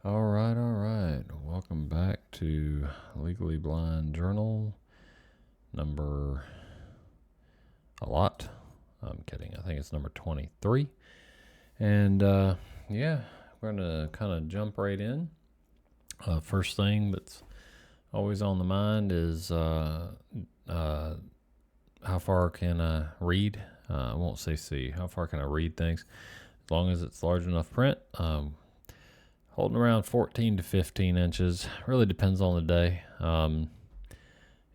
All right. Welcome back to Legally Blind Journal number a lot. I'm kidding. I think it's number 23. And yeah, we're going to kind of jump right in. First thing that's always on the mind is how far can I read? I won't say see. How far can I read things? As long as it's large enough print. Holding around 14 to 15 inches. Really depends on the day.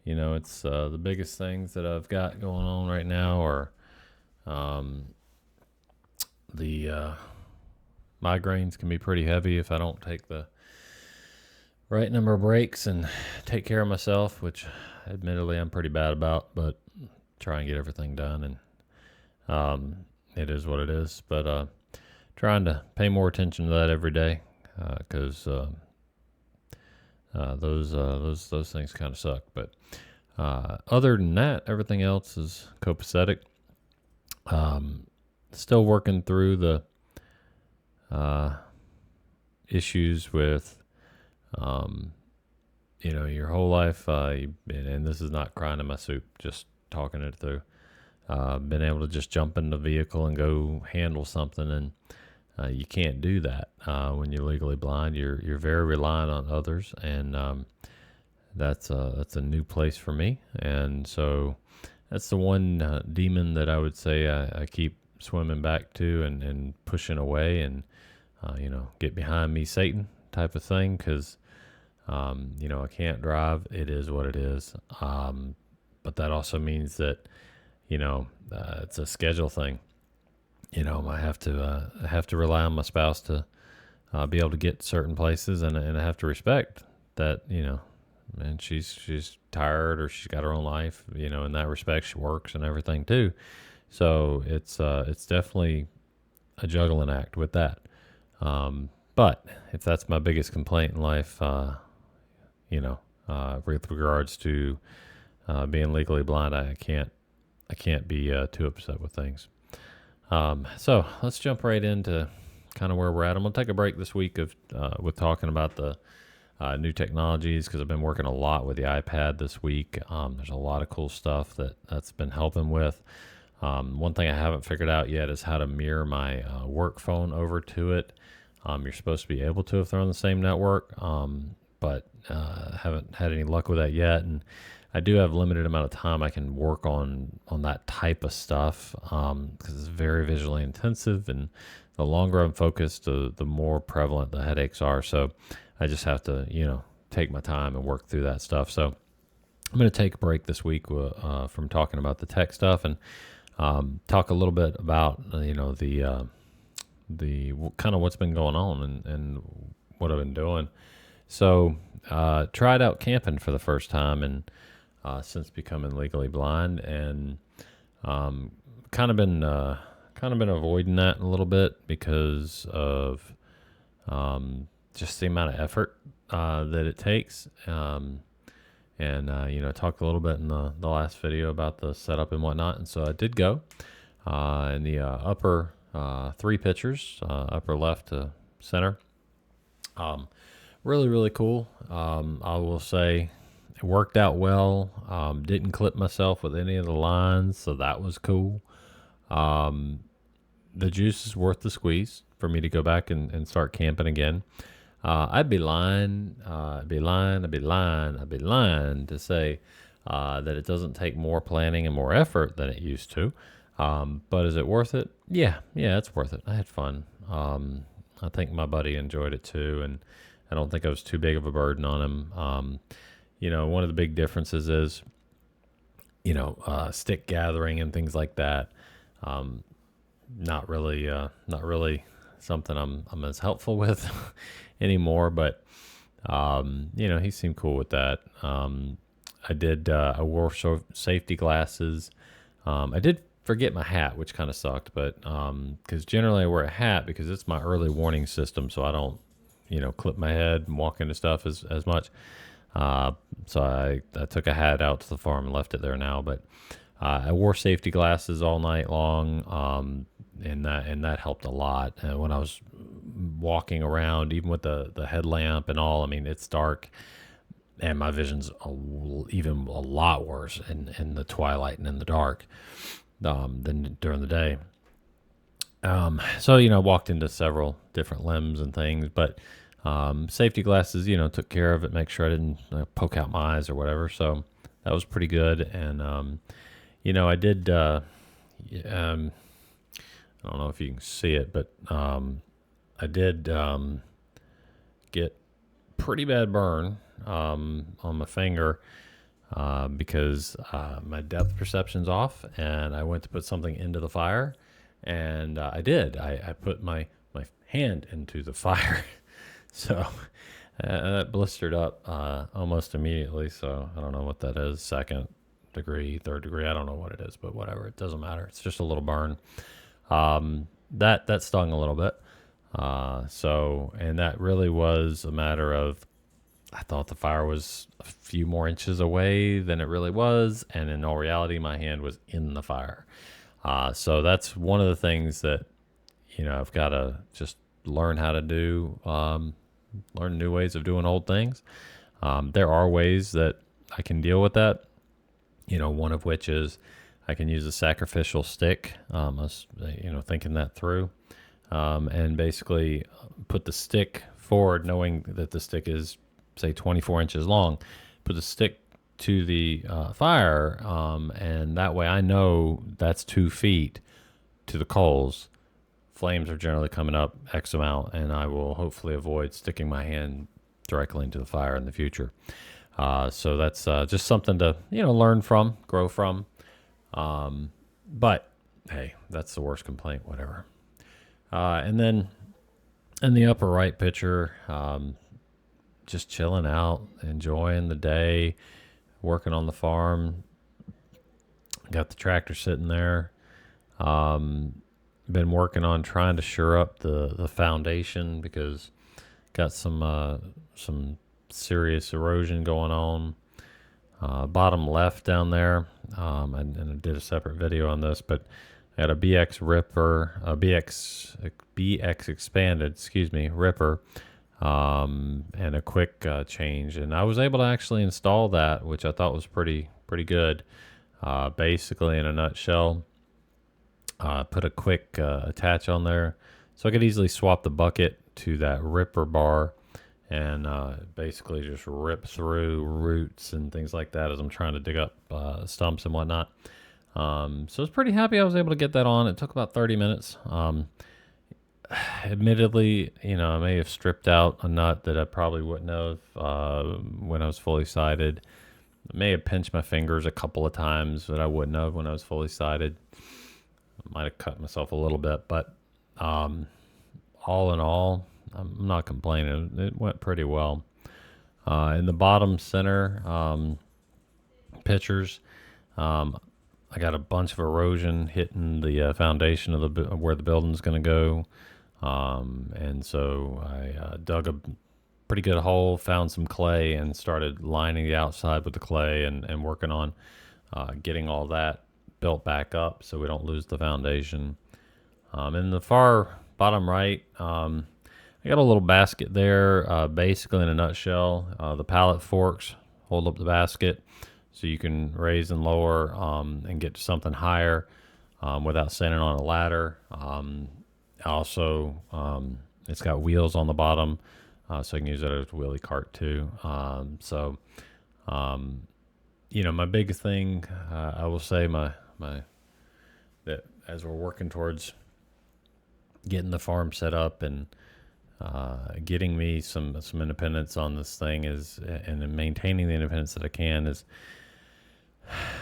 It's the biggest things that I've got going on right now are the migraines can be pretty heavy if I don't take the right number of breaks and take care of myself, which admittedly I'm pretty bad about, but try and get everything done. And it is what it is. But trying to pay more attention to that every day. Because those things kind of suck. But other than that, everything else is copacetic. Still working through the issues with, your whole life. And this is not crying in my soup, just talking it through. Been able to just jump in the vehicle and go handle something, and you can't do that when you're legally blind. You're very reliant on others, and that's a new place for me. And so that's the one demon that I would say I keep swimming back to and pushing away, and get behind me, Satan, type of thing. Because I can't drive. It is what it is. But that also means that it's a schedule thing. I have to rely on my spouse to be able to get certain places, and I have to respect that. And she's tired, or she's got her own life. In that respect, she works and everything too. So it's definitely a juggling act with that. But if that's my biggest complaint in life, with regards to being legally blind, I can't be too upset with things. So let's jump right into kind of where we're at. I'm going to take a break this week with talking about the new technologies, because I've been working a lot with the iPad this week. There's a lot of cool stuff that's been helping with. One thing I haven't figured out yet is how to mirror my work phone over to it. You're supposed to be able to if they're on the same network, but haven't had any luck with that yet. And I do have a limited amount of time I can work on that type of stuff, because it's very visually intensive, and the longer I'm focused, the more prevalent the headaches are. So I just have to, take my time and work through that stuff. So I'm going to take a break this week from talking about the tech stuff, and talk a little bit about the kind of what's been going on and what I've been doing. So tried out camping for the first time, and since becoming legally blind, and kind of been avoiding that a little bit because of just the amount of effort that it takes. Talked a little bit in the last video about the setup and whatnot. And so I did go in the upper three pictures, upper left to center. Really, really cool. I will say it worked out well. Didn't clip myself with any of the lines, so that was cool. The juice is worth the squeeze for me to go back and start camping again. I'd be lying to say that it doesn't take more planning and more effort than it used to. But is it worth it? Yeah, it's worth it. I had fun. I think my buddy enjoyed it too, and I don't think I was too big of a burden on him. One of the big differences is, stick gathering and things like that. Not really something I'm as helpful with anymore, but he seemed cool with that. I wore safety glasses. I did forget my hat, which kind of sucked, but because generally I wear a hat because it's my early warning system, so I don't clip my head and walk into stuff as much. So I took a hat out to the farm and left it there now, but I wore safety glasses all night long. and that helped a lot. When I was walking around, even with the headlamp and all, I mean, it's dark, and my vision's even a lot worse in the twilight and in the dark than during the day. So walked into several different limbs and things, but safety glasses, took care of it, make sure I didn't poke out my eyes or whatever. So that was pretty good. And I did. I don't know if you can see it, but I did get pretty bad burn on my finger because my depth perception's off, and I went to put something into the fire, and I did. I put my hand into the fire, so that blistered up almost immediately. So I don't know what that is, second degree, third degree. I don't know what it is, but whatever. It doesn't matter. It's just a little burn. That stung a little bit. And that really was a matter of, I thought the fire was a few more inches away than it really was, and in all reality, my hand was in the fire. So that's one of the things that I've got to just learn how to do. Learn new ways of doing old things. There are ways that I can deal with that. One of which is I can use a sacrificial stick. I was, thinking that through, and basically put the stick forward, knowing that the stick is, say, 24 inches long. Put the stick to the fire, and that way I know that's 2 feet to the coals. Flames are generally coming up X amount, and I will hopefully avoid sticking my hand directly into the fire in the future. So that's just something to learn from, grow from. But hey, that's the worst complaint, whatever. And then in the upper right picture, just chilling out, enjoying the day, working on the farm. Got the tractor sitting there. Been working on trying to shore up the foundation because got some serious erosion going on. Bottom left down there, and I did a separate video on this, but I got a BX ripper, a BX expanded, ripper, and a quick change, and I was able to actually install that, which I thought was pretty good. Basically, in a nutshell, put a quick attach on there, so I could easily swap the bucket to that ripper bar, and basically just rip through roots and things like that as I'm trying to dig up stumps and whatnot. So I was pretty happy I was able to get that on. It took about 30 minutes. Admittedly, I may have stripped out a nut that I probably wouldn't have when I was fully sided. I may have pinched my fingers a couple of times that I wouldn't have when I was fully sided. I might have cut myself a little bit, but all in all, I'm not complaining. It went pretty well. In the bottom center pictures, I got a bunch of erosion hitting the foundation of where the building's going to go. And so I dug a pretty good hole, found some clay, and started lining the outside with the clay and working on getting all that built back up so we don't lose the foundation. In the far bottom right, I got a little basket there. Basically, in a nutshell, the pallet forks hold up the basket so you can raise and lower and get to something higher without standing on a ladder. Also, it's got wheels on the bottom, so you can use it as a wheelie cart too. My big thing, I will say, my that as we're working towards getting the farm set up and getting me some independence on this thing is, and then maintaining the independence that I can is,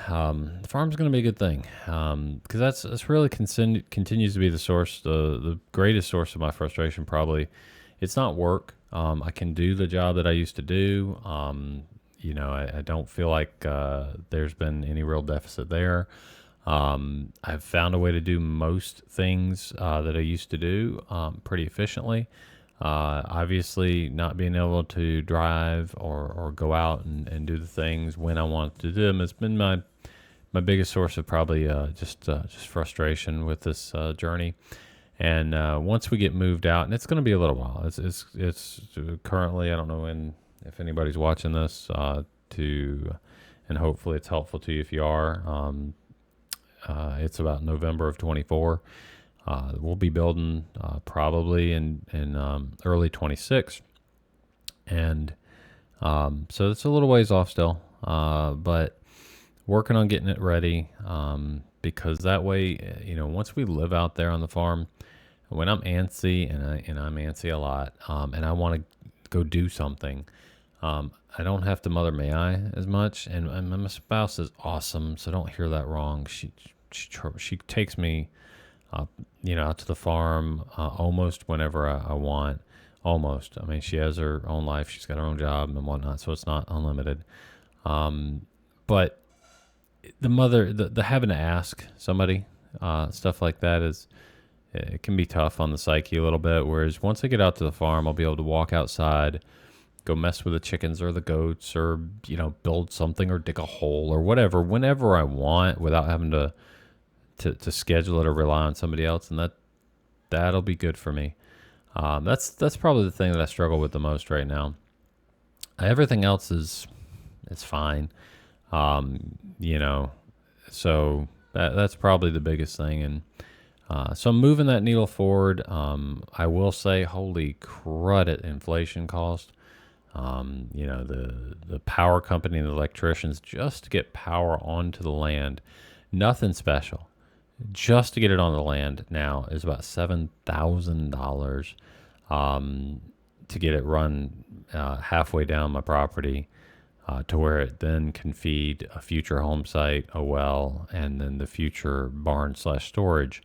the farm's going to be a good thing, because that's really continues to be the source, the greatest source of my frustration. Probably, it's not work. I can do the job that I used to do. I don't feel like there's been any real deficit there. I've found a way to do most things that I used to do pretty efficiently. Obviously, not being able to drive or go out and do the things when I want to do them has been my my biggest source of probably just frustration with this journey. And once we get moved out, and it's going to be a little while. It's currently, I don't know if anybody's watching this and hopefully it's helpful to you if you are. It's about November of 24. We'll be building probably in early 26, and so it's a little ways off still, but working on getting it ready, because that way, once we live out there on the farm, when I'm antsy, and I'm antsy a lot, and I want to go do something, I don't have to mother may I as much, and my spouse is awesome, so don't hear that wrong. She takes me, out to the farm almost whenever I want. Almost. I mean, she has her own life. She's got her own job and whatnot, so it's not unlimited. But the having to ask somebody stuff like that it can be tough on the psyche a little bit. Whereas once I get out to the farm, I'll be able to walk outside, go mess with the chickens or the goats, or build something or dig a hole or whatever whenever I want without having to schedule it or rely on somebody else, and that'll be good for me. That's probably the thing that I struggle with the most right now. Everything else is fine, so that's probably the biggest thing, and so I'm moving that needle forward. I will say, holy crud, inflation cost. The power company and the electricians, just to get power onto the land, nothing special. Just to get it on the land now is about $7,000 to get it run halfway down my property to where it then can feed a future home site, a well, and then the future barn/storage.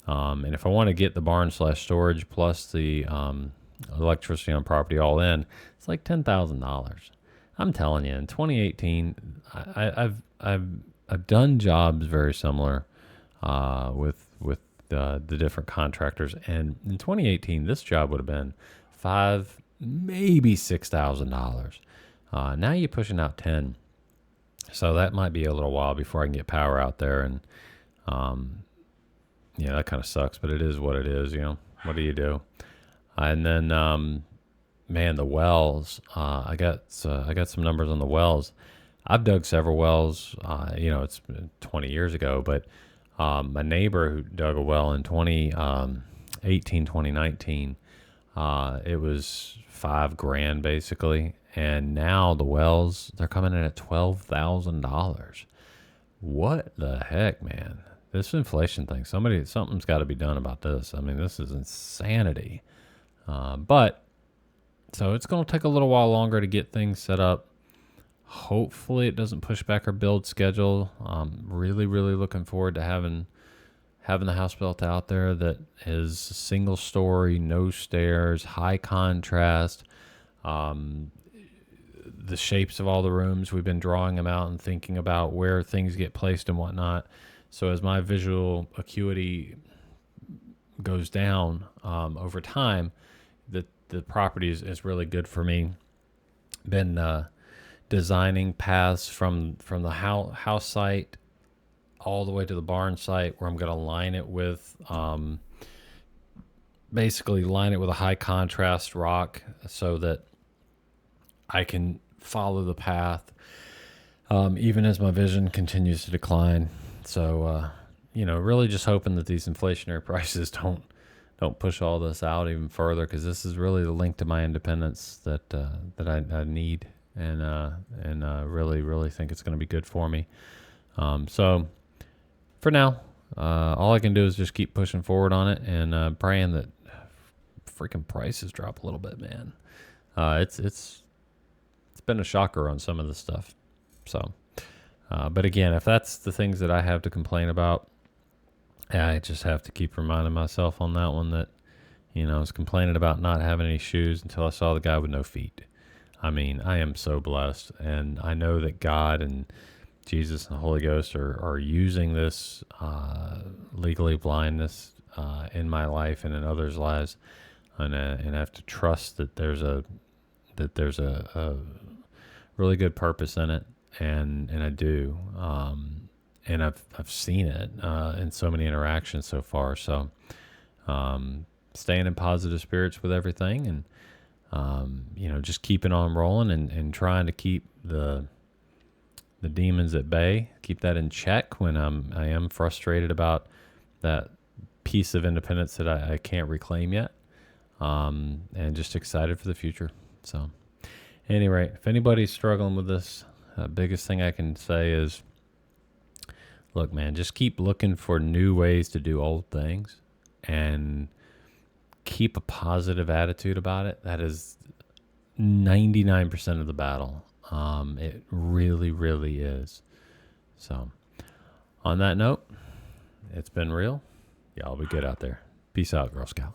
And if I want to get the barn/storage plus the electricity on property all in, it's like $10,000. I'm telling you, in 2018, I've done jobs very similar with the different contractors, and in 2018, this job would have been $5,000, maybe $6,000. Now you're pushing out 10, so that might be a little while before I can get power out there, and that kind of sucks, but it is what it is. What do you do? And then, man, the wells. I got some numbers on the wells. I've dug several wells. It's 20 years ago, but my neighbor who dug a well in 2018, 2019, it was $5,000 basically, and now the wells, they're coming in at $12,000. What the heck, man? This inflation thing, something's got to be done about this. I mean, this is insanity. But so it's going to take a little while longer to get things set up. Hopefully it doesn't push back our build schedule. Really, really looking forward to having the house built out there that is single story, no stairs, high contrast. The shapes of all the rooms, we've been drawing them out and thinking about where things get placed and whatnot. So as my visual acuity goes down over time, the property is really good for me. Been designing paths from the house site all the way to the barn site, where I'm going to line it with basically line it with a high contrast rock so that I can follow the path even as my vision continues to decline. So really just hoping that these inflationary prices don't push all this out even further, because this is really the link to my independence that I need, and really, really think it's going to be good for me. So for now, all I can do is just keep pushing forward on it, and praying that freaking prices drop a little bit, man. It's been a shocker on some of this stuff. So, but again, if that's the things that I have to complain about, I just have to keep reminding myself on that one that, I was complaining about not having any shoes until I saw the guy with no feet. I mean, I am so blessed, and I know that God and Jesus and the Holy Ghost are using this legally blindness in my life and in others' lives, and I have to trust that there's a really good purpose in it, and I do. and I've seen it in so many interactions so far. So staying in positive spirits with everything, and just keeping on rolling, and trying to keep the demons at bay, keep that in check when I am frustrated about that piece of independence that I can't reclaim yet, and just excited for the future. So, at any rate, if anybody's struggling with this, biggest thing I can say is, look, man, just keep looking for new ways to do old things, and keep a positive attitude about it. That is 99% of the battle. It really, really is. So, on that note, it's been real. Y'all be good out there. Peace out, Girl Scout.